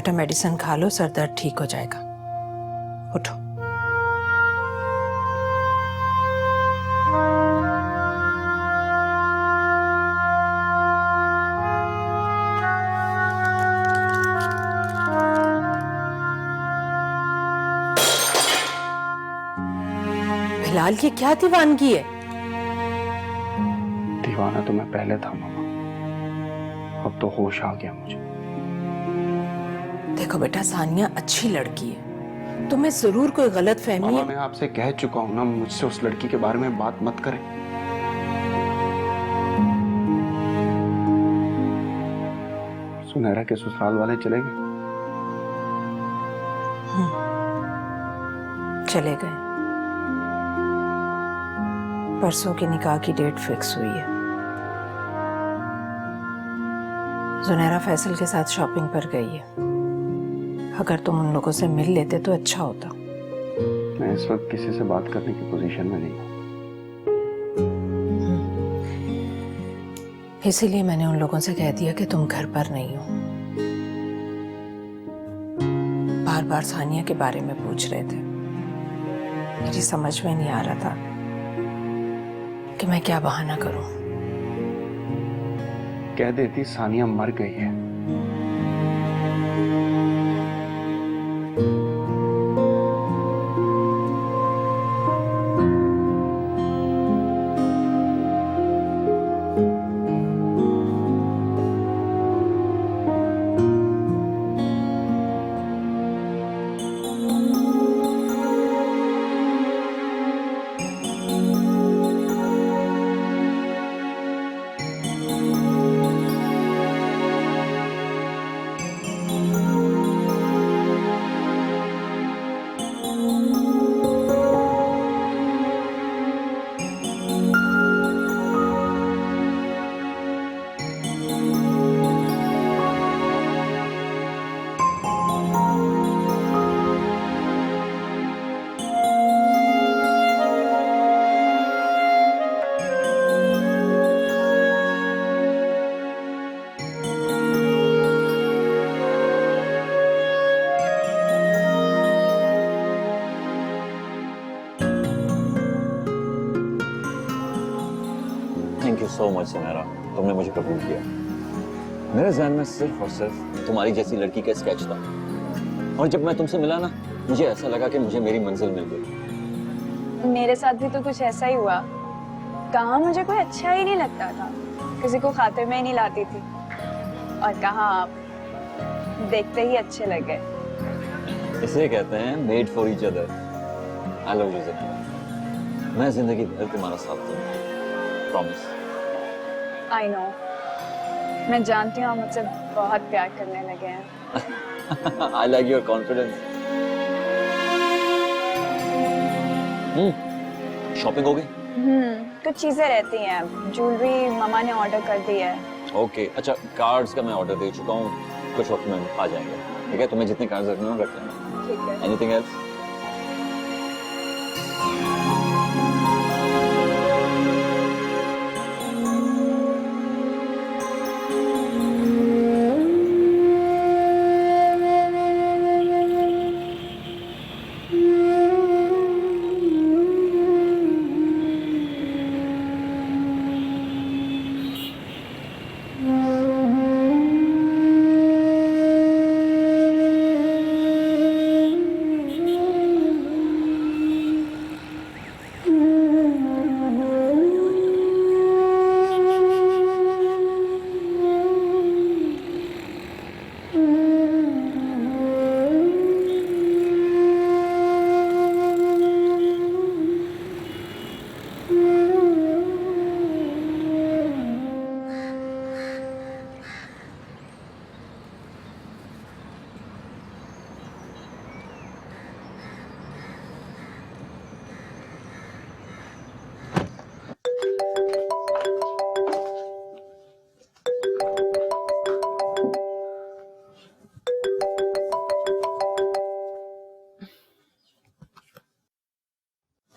बेटा मेडिसिन खा लो, सर दर्द ठीक हो जाएगा। उठो। फिलहाल ये क्या दीवानगी है? दीवाना तो मैं पहले था मामा, अब तो होश आ गया मुझे। देखो बेटा, सानिया अच्छी लड़की है, तुम्हें जरूर कोई गलत फहमी मामा है। मैं आपसे कह चुका हूं ना, मुझसे उस लड़की के बारे में बात मत करें। सुनहरा के ससुराल वाले चले गए। चले गए। परसों की निकाह की डेट फिक्स हुई है। सुनहरा फैसल के साथ शॉपिंग पर गई है। अगर तुम उन लोगों से मिल लेते तो अच्छा होता। मैं इस वक्त किसी से बात करने की पोजीशन में नहीं हूं। इसीलिए मैंने उन लोगों से कह दिया कि तुम घर पर नहीं हो। बार बार सानिया के बारे में पूछ रहे थे। मेरी समझ में नहीं आ रहा था कि मैं क्या बहाना करूं। कह देती सानिया मर गई है। थैंक यू सो मच सुनहरा, तुमने मुझे कबूल किया। मेरे ज़हन में सिर्फ और सिर्फ तुम्हारी जैसी लड़की का स्केच था, और जब मैं तुमसे मिला ना, मुझे ऐसा लगा कि मुझे मेरी मंजिल मिल गई। मेरे साथ भी तो कुछ ऐसा ही हुआ। कहाँ मुझे कोई अच्छा ही नहीं लगता था, किसी को खातिर में ही नहीं लाती थी, और कहाँ आप देखते ही अच्छे लगे। इसे कहते हैं made for each other. I love you सुनहरा, मैं जिंदगी भर तुम्हारा साथ दूंगा, प्रॉमिस। आई नो, मैं जानती हूँ आप मुझसे बहुत प्यार करने लगे हैं। I like your confidence. Shopping हो गई? कुछ चीजें रहती हैं, ज्वेलरी मामा ने ऑर्डर कर दी है। ओके, अच्छा कार्ड्स का मैं ऑर्डर दे चुका हूँ, कुछ वक्त में आ जाएंगे। ठीक है, तुम्हें जितने कार्ड्स रखने हो रख लेना। ठीक है। Anything else?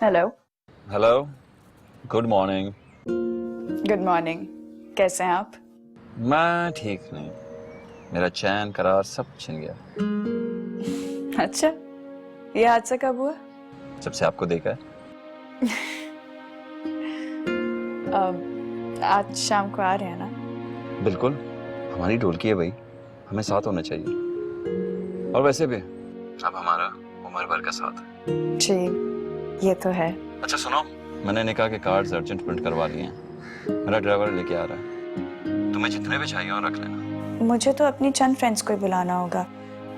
Hello. Hello, good morning. Good morning. कैसे हैं आप? मैं ठीक नहीं, मेरा चैन करार सब छिन गया अच्छा, ये हादसा कब हुआ? जब से आपको देखा है। आज शाम को आ रहे हैं ना? बिल्कुल, हमारी ढोलकी है भाई, हमें साथ होना चाहिए। और वैसे भी अब हमारा उम्र भर का साथ है। जी, ये तो है। अच्छा सुनो, मैंने निकाह के कार्ड्स अर्जेंट प्रिंट करवा लिए हैं। मेरा ड्राइवर लेके आ रहा है, तुम्हें जितने भी चाहिए हो रख लेना। मुझे तो अपनी चंद फ्रेंड्स को ही बुलाना होगा।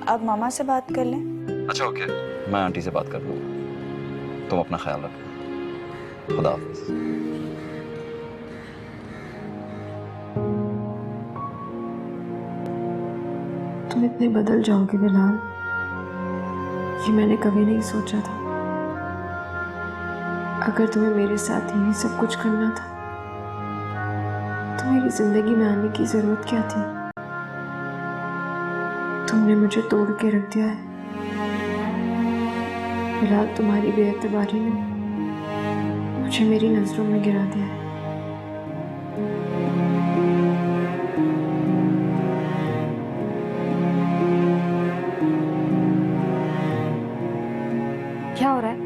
अब मामा से बात कर लें। अच्छा ओके, मैं आंटी से बात कर लूँगा। तुम अपना ख्याल रखना। खुदा हाफिज। तुम इतने बदल जाओगे बिलाल, ये मैंने कभी नहीं सोचा था। अगर तुम्हें मेरे साथ ही सब कुछ करना था तो मेरी जिंदगी में आने की जरूरत क्या थी? तुमने मुझे तोड़ के रख दिया है बिलाल। तुम्हारी बेएतबारी ने मुझे मेरी नजरों में गिरा दिया है। क्या हो रहा है?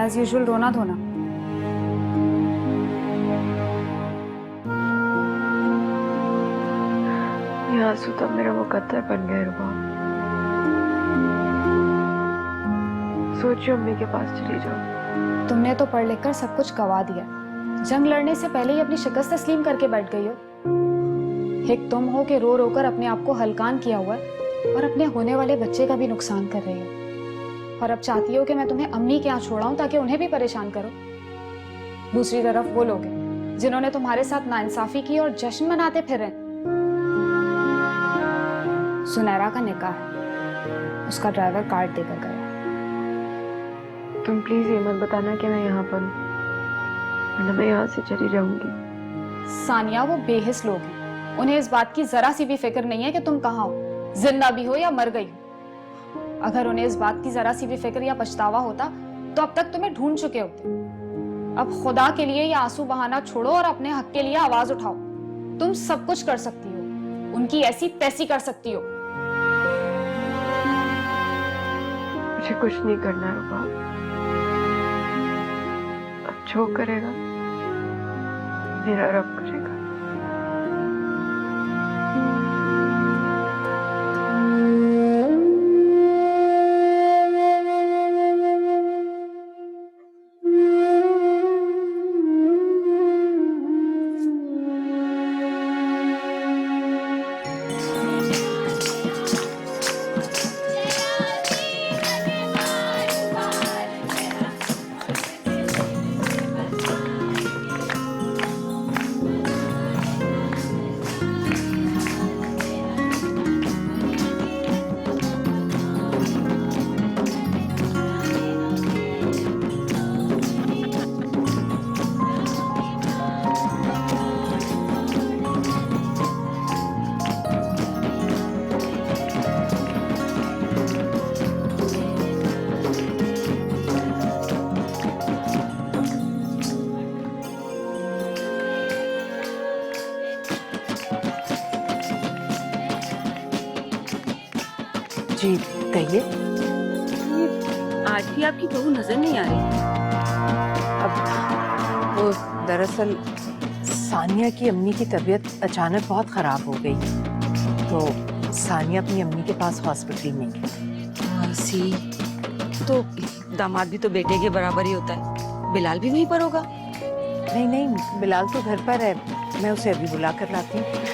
एज यूजुअल रोना धोना। ये आंसू तब मेरा मुकद्दर बन गए रुबाब। सोचिए अम्मी के पास चली जाओ। तुमने तो पढ़ लिख कर सब कुछ गवा दिया। जंग लड़ने से पहले ही अपनी शिकस्त तस्लीम करके बैठ गई हो। एक तुम हो कि रो रो कर अपने आप को हलकान किया हुआ है और अपने होने वाले बच्चे का भी नुकसान कर रही हो। और अब चाहती हो कि मैं तुम्हें अम्मी के यहाँ छोड़ाऊं ताकि उन्हें भी परेशान करो। दूसरी तरफ वो लोग हैं जिन्होंने तुम्हारे साथ नाइंसाफी की और जश्न मनाते फिर रहे। सुनैरा का निकाह है, उसका ड्राइवर कार्ड देकर गया। तुम प्लीज ये मत बताना कि मैं यहाँ पर हूँ, वरना मैं यहाँ से चली जाऊंगी। सानिया, वो बेहिस लोग हैं, उन्हें इस बात की जरा सी भी फिक्र नहीं है कि तुम कहाँ हो, जिंदा भी हो या मर गई हो। अगर उन्हें इस बात की जरा सी भी फिक्र या पछतावा होता तो अब तक तुम्हें ढूंढ चुके होते। अब खुदा के लिए ये आंसू बहाना छोड़ो और अपने हक के लिए आवाज उठाओ। तुम सब कुछ कर सकती हो, उनकी ऐसी तैसी कर सकती हो। मुझे कुछ नहीं करना है रुबाब। अब जो करेगा मेरा रब करेगा। जी कहिए। आज भी आपकी बहू नजर नहीं आ रही। अब वो दरअसल सानिया की अम्मी की तबीयत अचानक बहुत खराब हो गई, तो सानिया अपनी अम्मी के पास हॉस्पिटल में गई। सी तो दामाद भी तो बेटे के बराबर ही होता है, बिलाल भी वहीं पर होगा। नहीं नहीं, बिलाल तो घर पर है, मैं उसे अभी बुला कर लाती हूँ।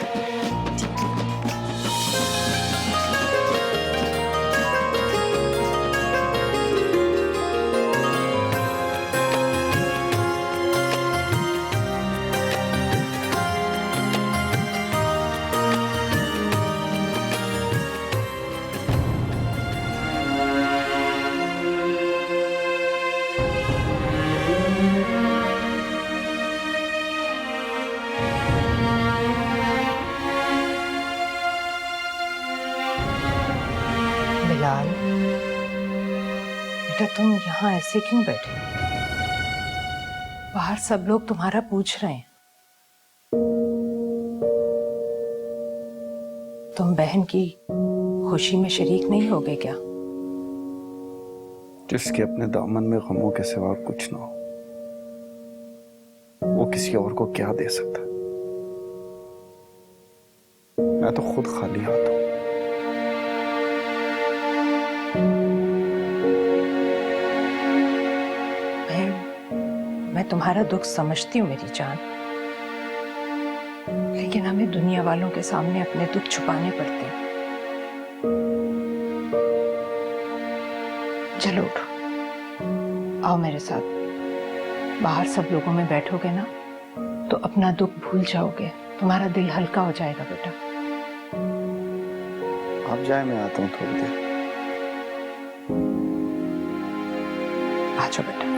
बिलाल बेटा, तुम यहाँ ऐसे क्यों बैठे? बाहर सब लोग तुम्हारा पूछ रहे हैं। तुम बहन की खुशी में शरीक नहीं होगे क्या? जिसके अपने दामन में गमों के सिवा कुछ ना हो, वो किसी और को क्या दे सकता है? मैं तो खुद खाली हाथ हूं। मैं तुम्हारा दुख समझती हूँ मेरी जान, लेकिन हमें दुनिया वालों के सामने अपने दुख छुपाने पड़ते हैं। चलो उठो, आओ मेरे साथ। बाहर सब लोगों में बैठोगे ना तो अपना दुख भूल जाओगे, तुम्हारा दिल हल्का हो जाएगा बेटा। आप जाए, मैं आता हूँ थोड़ी देर। आ जाओ बेटा।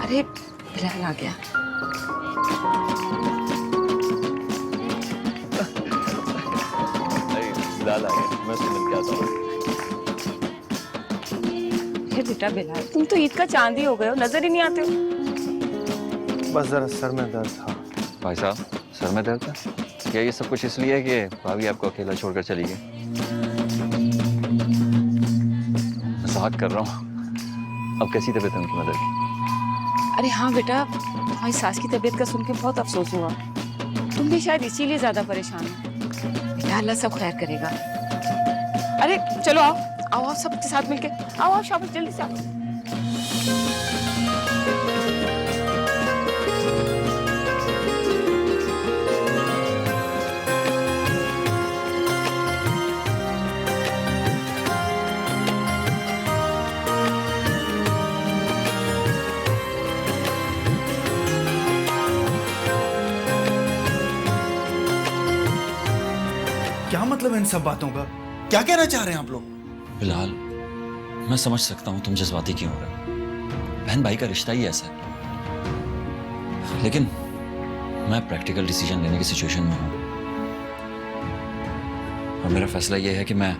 अरे बिलाल आ गया। बिलाल आ गया, मैं उससे मिल के आता हूँ। अरे बेटा बिलाल, तुम तो ईद का चांद ही हो गए हो, नजर ही नहीं आते हो। बस जरा सर में दर्द था। भाई साहब, सर में दर्द है? क्या ये सब कुछ इसलिए है कि भाभी आपको अकेला छोड़कर चली गई? मजाक कर रहा हूँ। अब कैसी तबीयत है उनकी मदर की? अरे हाँ बेटा, हमारी सास की तबीयत का सुन के बहुत अफसोस हुआ। तुम भी शायद इसीलिए ज्यादा परेशान हो। बेटा अल्लाह सब खैर करेगा। अरे चलो आओ आओ आओ, सबके साथ मिलके आओ आओ, शाबाश जल्दी से आओ। क्या मतलब है इन सब बातों का? क्या कहना चाह रहे हैं आप लोग? बिलाल, मैं समझ सकता हूँ तुम जज्बाती क्यों हो रहे हो। बहन भाई का रिश्ता ही ऐसा है। लेकिन मैं प्रैक्टिकल डिसीजन लेने की सिचुएशन में हूँ और मेरा फैसला यह है कि मैं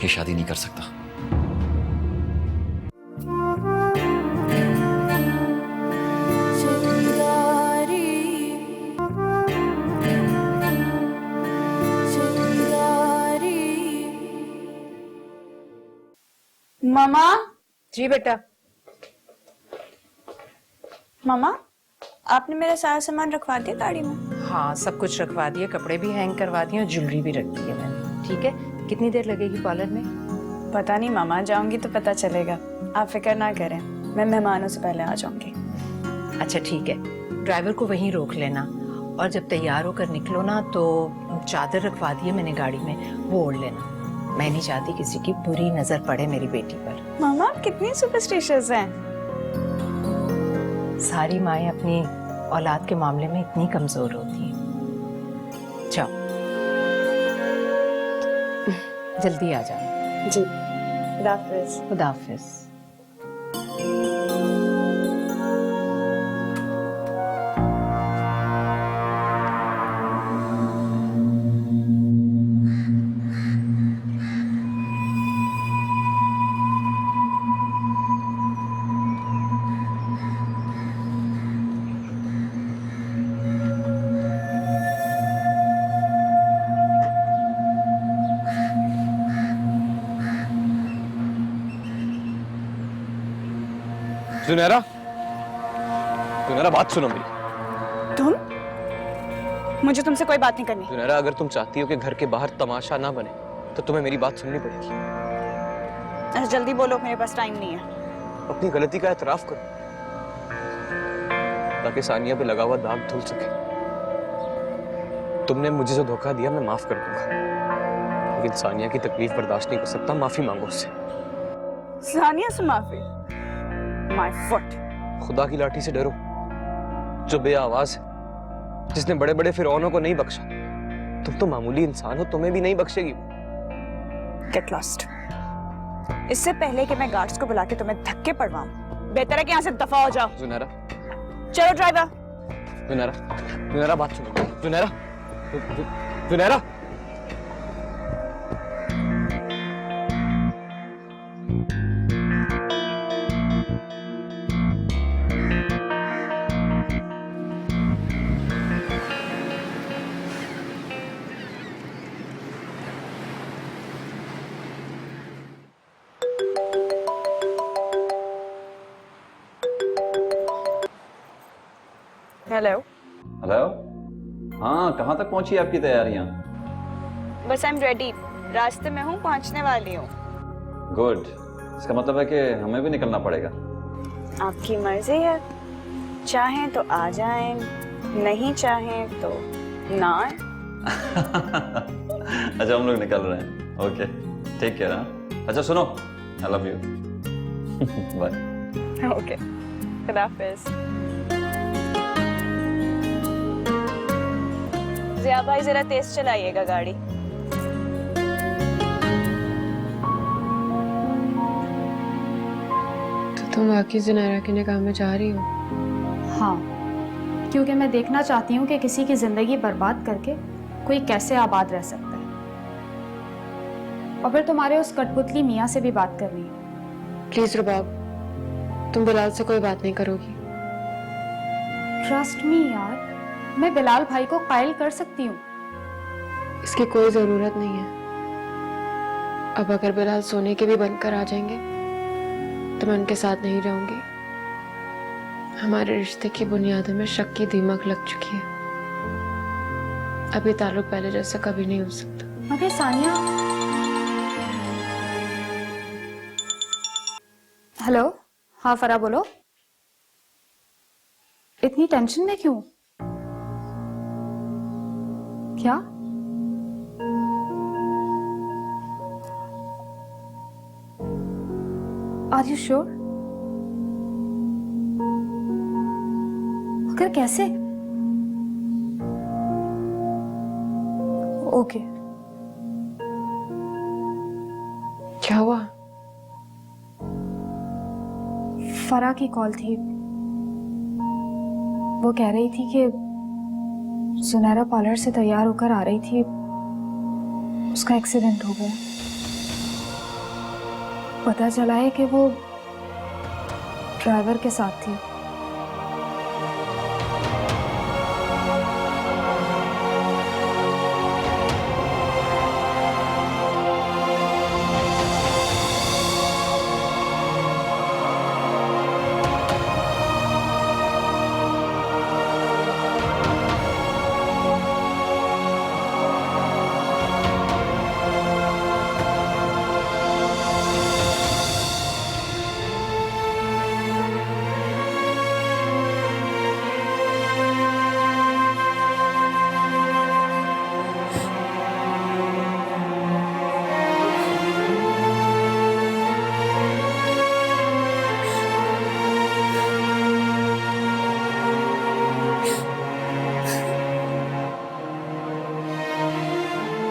ये शादी नहीं कर सकता। मामा, जी बेटा। मामा, आपने मेरा सारा सामान रखवा दिया गाड़ी में? हाँ, सब कुछ रखवा दिया, कपड़े भी हैंग करवा दिए और ज्वेलरी भी रख दी है मैंने। ठीक है, कितनी देर लगेगी पार्लर में? पता नहीं मामा, जाऊंगी तो पता चलेगा। आप फिक्र ना करें, मैं मेहमानों से पहले आ जाऊंगी। अच्छा ठीक है, ड्राइवर को वहीं रोक लेना और जब तैयार होकर निकलो ना तो चादर रखवा दी है मैंने गाड़ी में, वो ओढ़ लेना। मैं नहीं चाहती किसी की बुरी नजर पड़े मेरी बेटी पर। मामा, आप कितनी सुपरस्टिशियस हैं। सारी माएं अपनी औलाद के मामले में इतनी कमजोर होती हैं। जाओ, जल्दी आ जाना। जी, खुदा हाफिज। खुदा हाफिज। जुनैरा, जुनैरा बात सुनो मेरी। तुम? मुझे तुमसे कोई बात नहीं करनी। जुनैरा, अगर तुम चाहती हो कि घर के बाहर तमाशा ना बने तो तुम्हें मेरी बात सुननी पड़ेगी। अच्छा जल्दी बोलो, मेरे पास टाइम नहीं है। अपनी गलती का एतराफ करो ताकि सानिया पे लगा हुआ दाग धुल सके। तुमने मुझे जो धोखा दिया मैं माफ कर दूंगा, लेकिन सानिया की तकलीफ बर्दाश्त नहीं कर सकता। माफी मांगो उससे। सानिया से माफी? My foot. खुदा की लाठी से डरो जो बे आवाज है, जिसने बड़े बड़े फिरौनों को नहीं बख्शा। तुम तो मामूली इंसान हो, तुम्हें भी नहीं बख्शेगी। Get lost. इससे पहले कि मैं गार्ड्स को बुला के तुम्हें धक्के पड़वाऊं, बेहतर है कि यहाँ से दफा हो जाओ। जुनैरा, चलो ड्राइवर। जुनैरा, जुनैरा बात सुनो। जुनैरा, जुनैरा। हेलो। हेलो। हाँ, कहाँ तक पहुंची आपकी तैयारियां? बस आई एम रेडी, रास्ते में हूँ, पहुँचने वाली हूँ। गुड। इसका मतलब है कि हमें भी निकलना पड़ेगा। आपकी मर्जी है, चाहें तो आ जाएं, नहीं चाहें तो ना आएं। अच्छा, हम लोग निकल रहे हैं। Okay, take care. हाँ, अच्छा सुनो, I love you. Bye. Okay, खुदा हाफिज। जिया भाई जरा तेज चलाइएगा गाड़ी। तो तुम वाकई जुनैरा के निकाह में जा रही हो? हाँ, क्योंकि मैं देखना चाहती हूँ कि किसी की जिंदगी बर्बाद करके कोई कैसे आबाद रह सकता है। और फिर तुम्हारे उस कठपुतली मियाँ से भी बात करनी है। प्लीज रुबाब, तुम बिलाल से कोई बात नहीं करोगी? ट्रस्ट मी यार, मैं बिलाल भाई को कायल कर सकती हूँ। इसकी कोई जरूरत नहीं है। अब अगर बिलाल सोने के भी बनकर आ जाएंगे तो मैं उनके साथ नहीं रहूंगी। हमारे रिश्ते की बुनियादों में शक की दीमक लग चुकी है। अब ये ताल्लुक पहले जैसा कभी नहीं हो सकता। मगर सानिया। हेलो, हाँ फरा बोलो। इतनी टेंशन में क्यों? क्या? Are you sure? मगर कैसे? ओके। क्या हुआ? फरा की कॉल थी। वो कह रही थी कि सुनहरा पार्लर से तैयार होकर आ रही थी, उसका एक्सीडेंट हो गया। पता चला है कि वो ड्राइवर के साथ थी।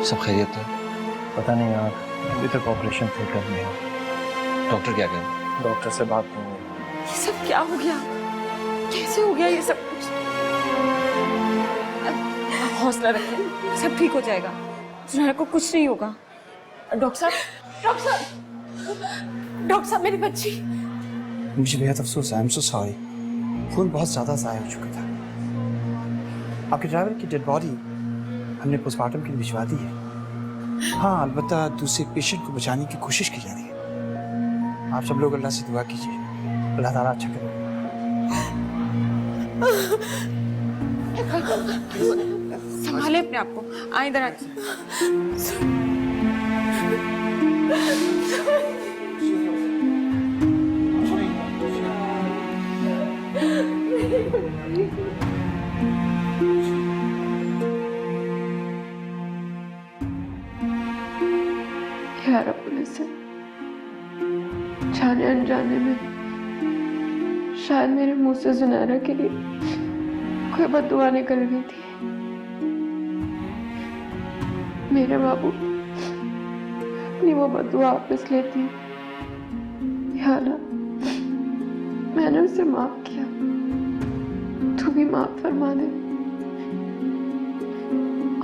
सब खैरियत है? पता नहीं यार, अभी तक ऑपरेशन थिएटर में है। डॉक्टर क्या कहें? डॉक्टर से बात नहीं हुई। ये सब क्या हो गया? कैसे हो गया ये सब कुछ? आप हौसला रखें, सब ठीक हो जाएगा। सुनहरा को कुछ नहीं होगा। डॉक्टर साहब, डॉक्टर साहब, डॉक्टर साहब, मेरी बच्ची। मुझे बेहद अफसोस है। I am so sorry. खून बहुत ज्यादा ज़ाया हो चुका था। आपके ड्राइवर की डेड बॉडी हमने पोस्टमार्टम के लिए भिजवा दी है। हाँ, अलबत्ता दूसरे पेशेंट को बचाने की कोशिश की जा रही है। आप सब लोग अल्लाह से दुआ कीजिए, अल्लाह ताला अच्छा करे। संभाले अपने आप को। आ इधर आ। या रब से जाने अनजाने में शायद मेरे मुंह से जुनैरा के लिए कोई बद्दुआ निकल गई थी। मेरे बाबू अपनी वो बद्दुआ वापस लेती है। या अल्लाह, मैंने उसे माफ किया, तू भी माफ फरमा दे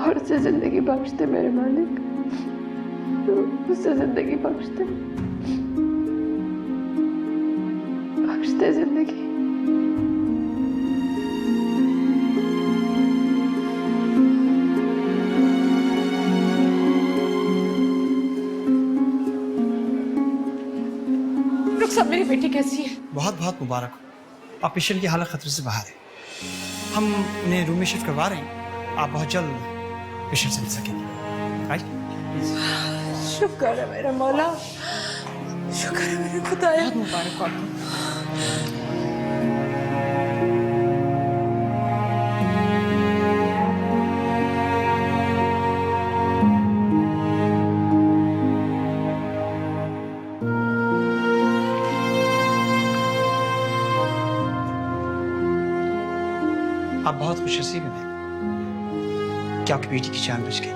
और उसे जिंदगी बख्श दे मेरे मालिक, उसे जिंदगी बख्श दे जिंदगी। रुखसत, मेरी बेटी कैसी है? बहुत बहुत मुबारक हो, आप पेशेंट की हालत खतरे से बाहर है। हम उन्हें रूम में शिफ्ट करवा रहे हैं, आप बहुत जल्द पेशेंट से मिल सकेंगे। राइट? शुक्र है मेरा मौला, शुक्र है मेरे खुदाया। बहुत मुबारक हो आपको। आप बहुत खुशनसीब हैं कि आपकी बेटी की जान बच गई।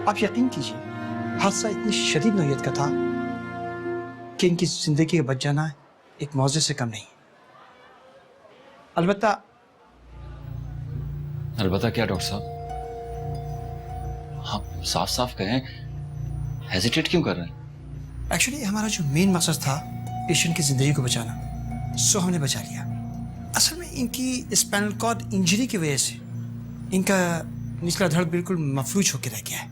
आप यकीन कीजिए, हादसा इतनी शदीद नौयत का था कि इनकी जिंदगी का बच जाना एक मौजे से कम नहीं। अलबत्ता क्या डॉक्टर साहब? हाँ, साफ साफ कहें, हेजिटेट क्यों कर रहे हैं? एक्चुअली हमारा जो मेन मकसद था पेशेंट की जिंदगी को बचाना, सो हमने बचा लिया। असल में इनकी स्पाइनल कॉर्ड इंजरी की वजह से इनका निचला धड़ बिल्कुल मफलूज होकर रह गया है।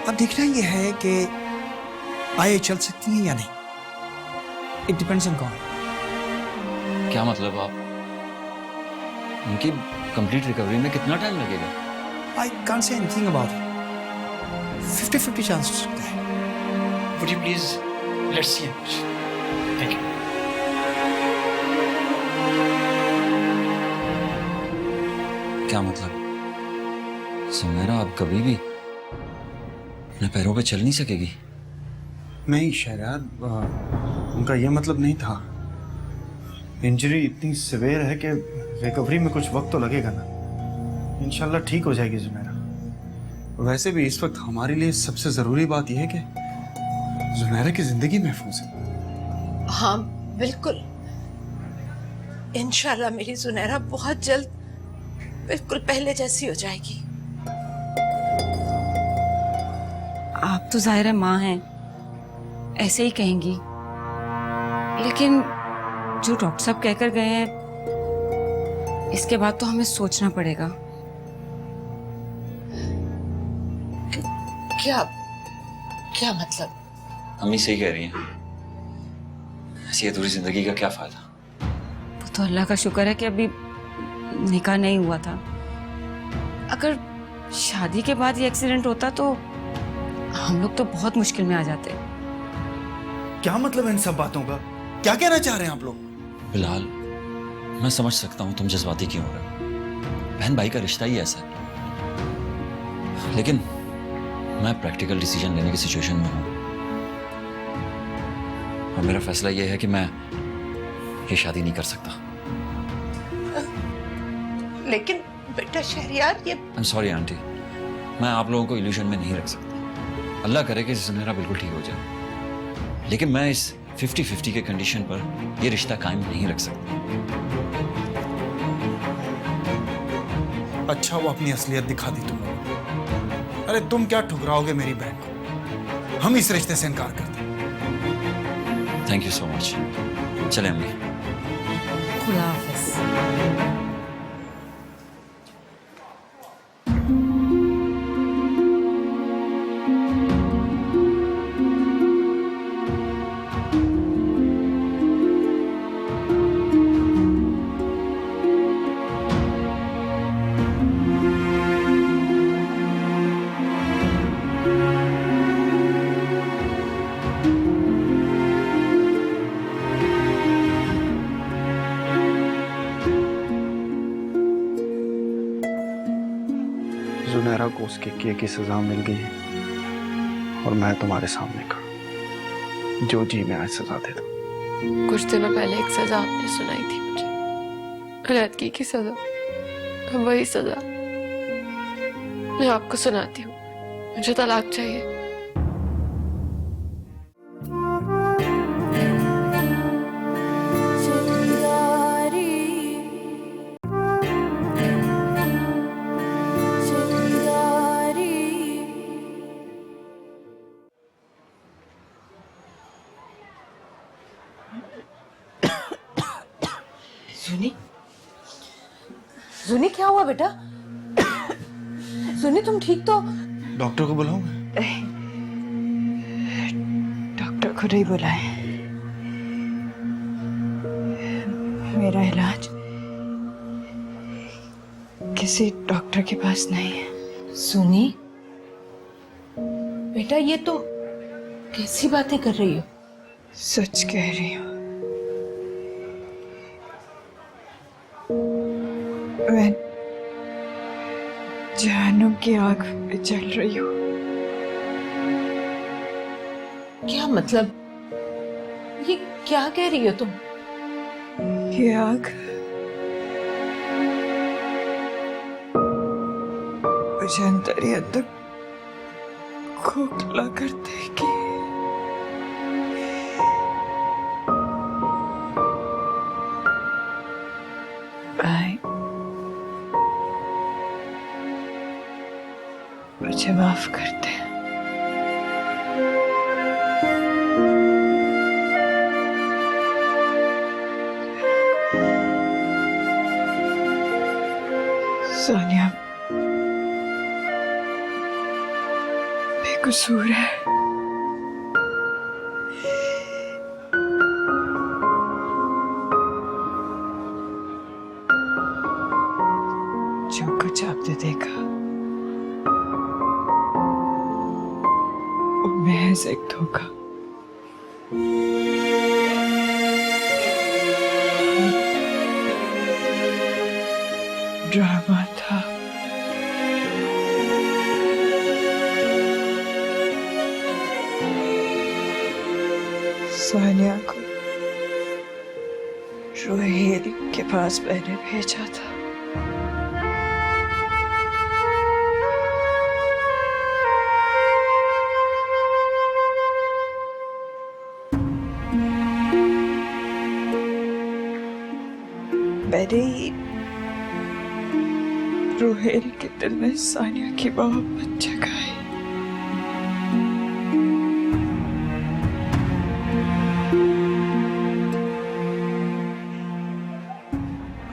अब देखना यह है कि आए चल सकती हैं या नहीं। It depends on God. क्या मतलब आप? उनकी कंप्लीट रिकवरी में कितना टाइम लगेगा? I can't say anything about it. 50-50 chance हो सकता है। Would you please let's see it. Thank you. क्या मतलब? सुमेरा अब कभी भी अपने पैरों पे चल नहीं सकेगी? नहीं शहरयार, उनका यह मतलब नहीं था। इंजरी इतनी सिवियर है कि रिकवरी में कुछ वक्त तो लगेगा ना। इंशाल्लाह ठीक हो जाएगी जुमेरा। वैसे भी इस वक्त हमारे लिए सबसे जरूरी बात यह है कि जुमेरा की जिंदगी महफूज है। हाँ बिल्कुल, इंशाल्लाह मेरी सुनहरा बहुत जल्द बिल्कुल पहले जैसी हो जाएगी। आप तो जाहिर है माँ हैं, ऐसे ही कहेंगी, लेकिन जो डॉक्टर साहब कहकर गए हैं, इसके बाद तो हमें सोचना पड़ेगा। क्या मतलब? अम्मी सही कह रही हैं। ऐसी अधूरी जिंदगी का क्या फायदा? वो तो अल्लाह का शुक्र है कि अभी निकाह नहीं हुआ था। अगर शादी के बाद ये एक्सीडेंट होता तो हम लोग तो बहुत मुश्किल में आ जाते। क्या मतलब है इन सब बातों का? क्या कहना चाह रहे हैं आप लोग? बिलाल, मैं समझ सकता हूँ तुम जज्बाती क्यों हो रहे हो। बहन भाई का रिश्ता ही ऐसा है। लेकिन मैं प्रैक्टिकल डिसीजन लेने की सिचुएशन में हूँ और मेरा फैसला यह है कि मैं ये शादी नहीं कर सकता। लेकिन बेटा शहरयार, ये आई एम सॉरी आंटी, मैं आप लोगों को इल्यूजन में नहीं रख सकता। अल्लाह करे कि सुनहरा बिल्कुल ठीक हो जाए, लेकिन मैं इस 50-50 के कंडीशन पर यह रिश्ता कायम नहीं रख सकता। अच्छा, वो अपनी असलियत दिखा दी तुम लोगों ने। अरे तुम क्या ठुकराओगे मेरी बहन को? हम इस रिश्ते से इनकार करते हैं। Thank you so much. चले अम्मी। खुदा हाफिज। उसके किए की सजा मिल गई है और मैं तुम्हारे सामने खड़ा, जो जी मैं आज सजा दे दूं। कुछ दिनों पहले एक सजा आपने सुनाई थी मुझे, अलैदगी की सजा। वही सजा मैं आपको सुनाती हूँ। मुझे तलाक चाहिए। सुनी, सुनी क्या हुआ बेटा? सुनी तुम ठीक तो? डॉक्टर को बुलाऊं मैं? डॉक्टर को नहीं बुलाए। मेरा इलाज किसी डॉक्टर के पास नहीं है। सुनी बेटा, ये तुम कैसी बातें कर रही हो? सच कह रही हूँ। मैं जहन्नुम की आग में जल रही हूँ। क्या मतलब? ये क्या कह रही हो तुम? ये आग मुझे अंदर ही अंदर खोखला कर देगी। भाई, मुझे माफ कर दे। सोनिया बेकसूर है। जो कुछ आपने देखा वो महज एक धोखा। ड्रामा था। सोनिया को रोहेल के पास मैंने भेजा था। मैंने ही रोहेल के दिल में सानिया की मोहब्बत जगाई।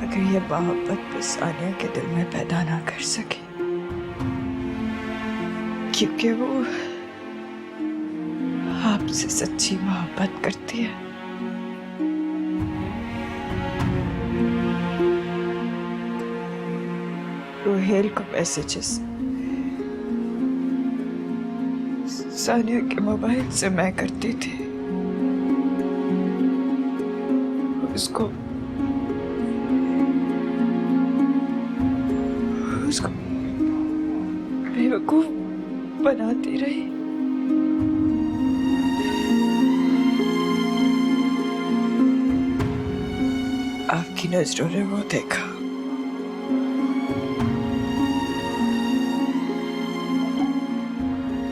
मगर ये मोहब्बत भी सानिया के दिल में पैदा ना कर सकी, क्योंकि वो आपसे सच्ची मोहब्बत करती है। रोहेल को मैसेजेस सानिया के मोबाइल से मैं करती थी। उसको बेवकूफ बनाती रही। आपकी नजरों ने वो देखा।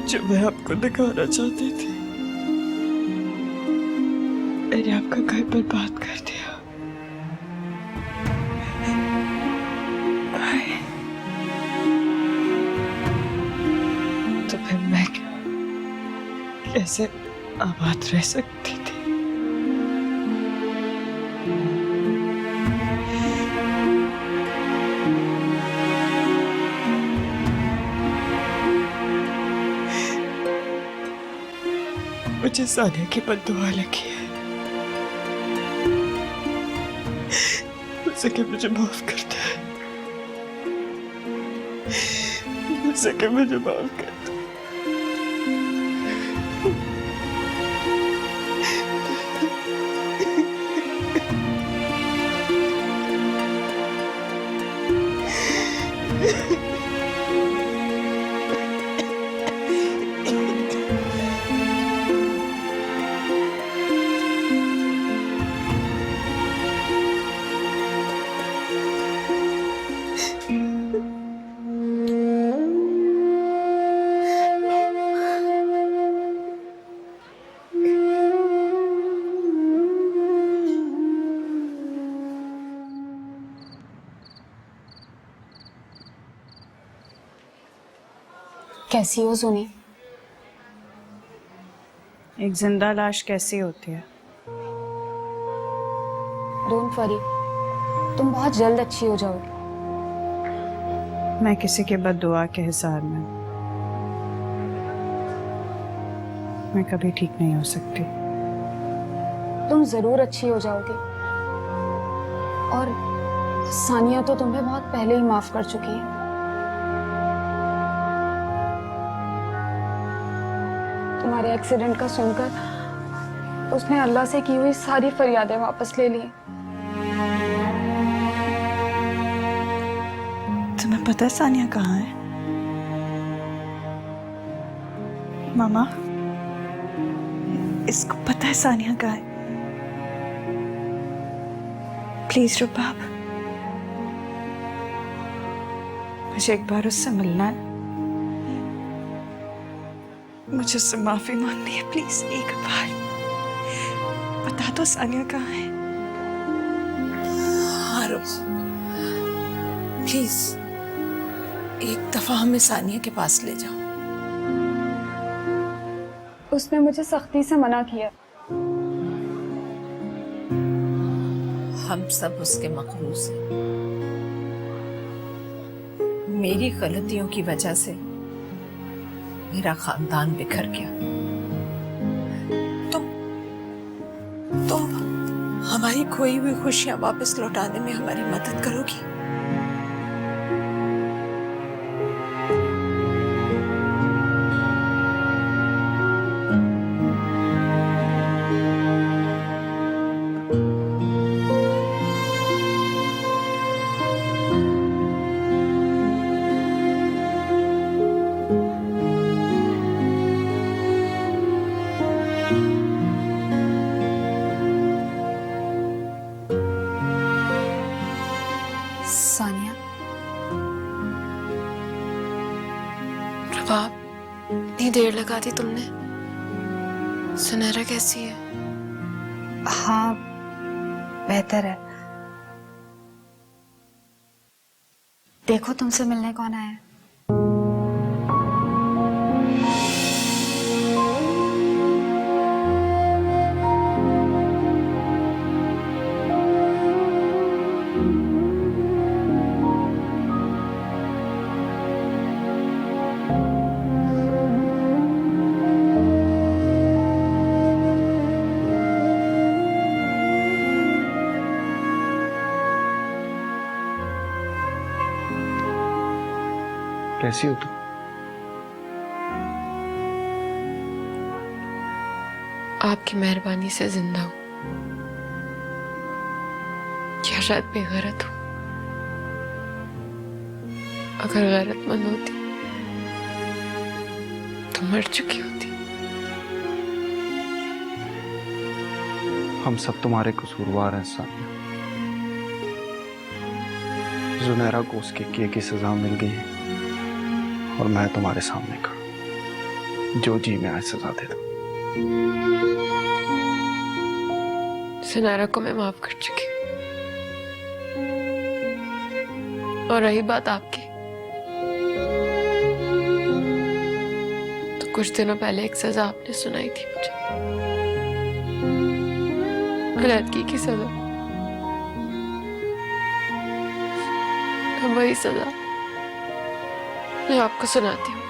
जो मैं आपको दिखाना चाहती थी। मैंने आपका घर बर्बाद कर दिया। भाई, तो फिर मैं कैसे आबाद रह सकती थी? मुझे सानिया की बद्दुआ लगी है। मुझसे मुझे माफ कर दे। मुझसे मुझे माफ कर दे। कैसी हो सुनी? एक जिंदा लाश कैसी होती है? डोंट वरी, तुम बहुत जल्द अच्छी हो जाओगी। मैं किसी के बद्दुआ के हिसाब में मैं कभी ठीक नहीं हो सकती। तुम जरूर अच्छी हो जाओगी। और सानिया तो तुम्हें बहुत पहले ही माफ कर चुकी है। तुम्हारे एक्सीडेंट का सुनकर उसने अल्लाह से की हुई सारी फरियादें वापस ले ली। तुम्हें पता है सानिया कहाँ है? मामा, इसको पता है सानिया कहाँ है? प्लीज रुबाब, मुझे एक बार उससे मिलना है। मुझे उससे माफी मांगनी है, प्लीज एक बार बता दो सानिया कहाँ है। हाँ प्लीज एक दफा हमें सानिया के पास ले जाओ। उसने मुझे सख्ती से मना किया। हम सब उसके मखरूस हैं। मेरी गलतियों की वजह से मेरा खानदान बिखर गया। तुम हमारी खोई हुई खुशियां वापस लौटाने में हमारी मदद करोगी? सानिया, प्रभाव, इतनी देर लगा दी तुमने। सुनहरा कैसी है? हाँ बेहतर है। देखो तुमसे मिलने कौन आया है। कैसी हो तुम? आपकी मेहरबानी से जिंदा हूं, या शायद बेगैरत हूं। अगर गैरतमंद होती तो मर चुकी होती। हम सब तुम्हारे कसूरवार हैं सानिया। जुनैरा को उसके किए की सजा मिल गई है और मैं तुम्हारे सामने खड़ा, जो जी में आज सजा दे दूं। सुनहरा को मैं माफ कर चुकी हूँ। और रही बात आपकी, तो कुछ दिनों पहले एक सजा आपने सुनाई थी मुझे, अलैदगी की सजा। वही सजा मैं आपको सुनाती हूँ।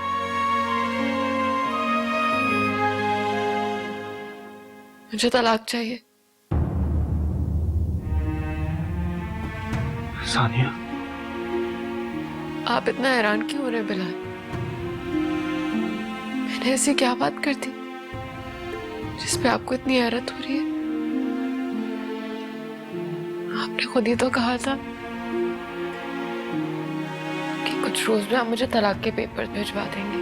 मुझे तलाक चाहिए। सानिया, आप इतना हैरान क्यों हो रहे बिलाल? मैंने ऐसी क्या बात कर दी जिस पे आपको इतनी हैरत हो रही है? आपने खुद ही तो कहा था कि कुछ रोज में आप मुझे तलाक के पेपर भिजवा देंगे।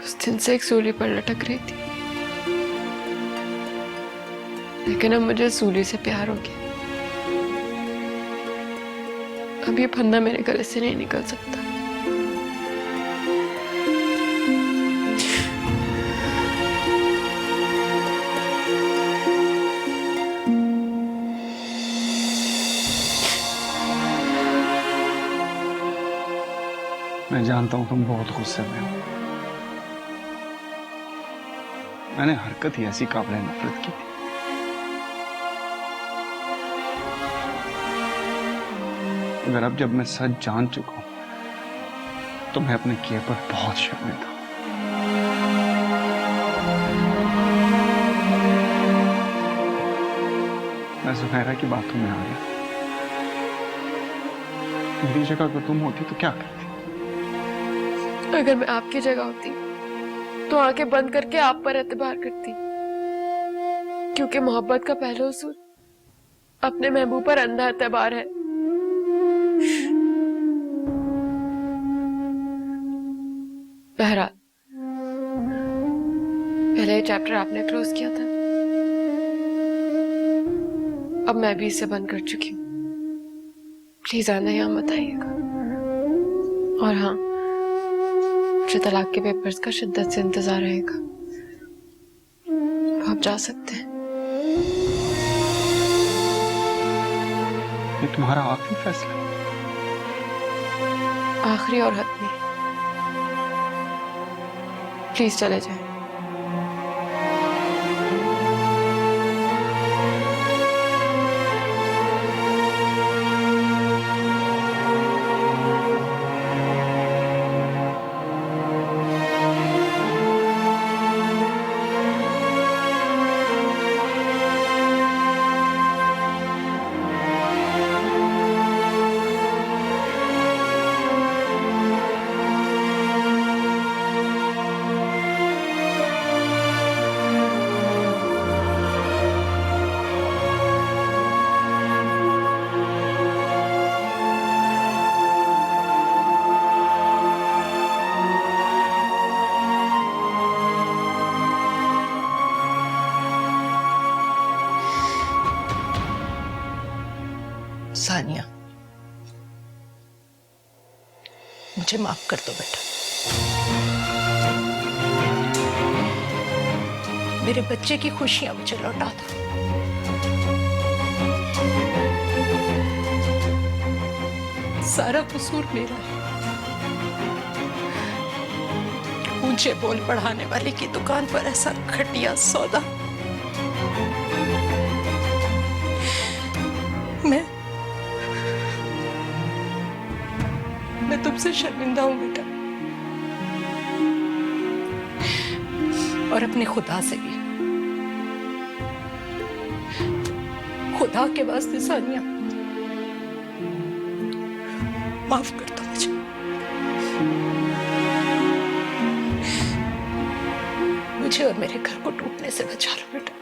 उस दिन से एक सूली पर लटक रही थी, लेकिन अब मुझे सूली से प्यार हो गया। अब ये फंदा मेरे गले से नहीं निकल सकता। मैं जानता हूं तुम बहुत गुस्से में हो। मैंने हरकत ही ऐसी काबिल नफरत की थी। मगर अब जब मैं सच जान चुका हूं तो मैं अपने किए पर बहुत शर्मिंदा हूं। मैं सुनहरा की बातों में आ गया। मेरी जगह अगर तुम होती तो क्या करती? अगर मैं आपकी जगह होती तो आंखें बंद करके आप पर एतबार करती, क्योंकि मोहब्बत का पहला उसूल अपने महबूब पर अंधा एतबार है। बहरहाल, पहले ये चैप्टर आपने क्लोज किया था, अब मैं भी इसे बंद कर चुकी हूँ। प्लीज आना यहाँ मत आइएगा। और हाँ, मुझे तलाक के पेपर्स का शिद्दत से इंतजार रहेगा। आप जा सकते हैं। ये तुम्हारा आखिरी फैसला? आखिरी और हतमी। प्लीज चले जाएं। सानिया, मुझे माफ कर दो बेटा। मेरे बच्चे की खुशियां मुझे लौटा दो। सारा कसूर मेरा है। ऊंचे बोल बढ़ाने वाले की दुकान पर ऐसा घटिया सौदा। मैं तुमसे शर्मिंदा हूं बेटा, और अपने खुदा से भी। खुदा के वास्ते सानिया, माफ कर दो मुझे। मुझे और मेरे घर को टूटने से बचा लो बेटा।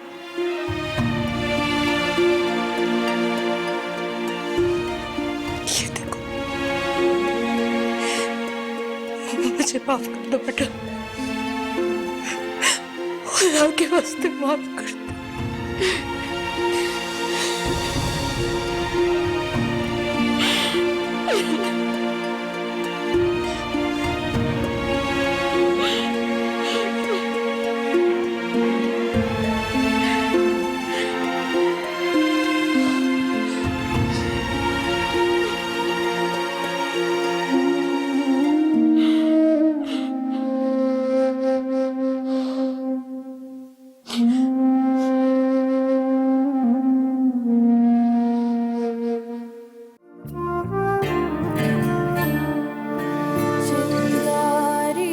ये देखो, मुझे माफ कर दो बेटा। खुदा के वास्ते माफ कर दो।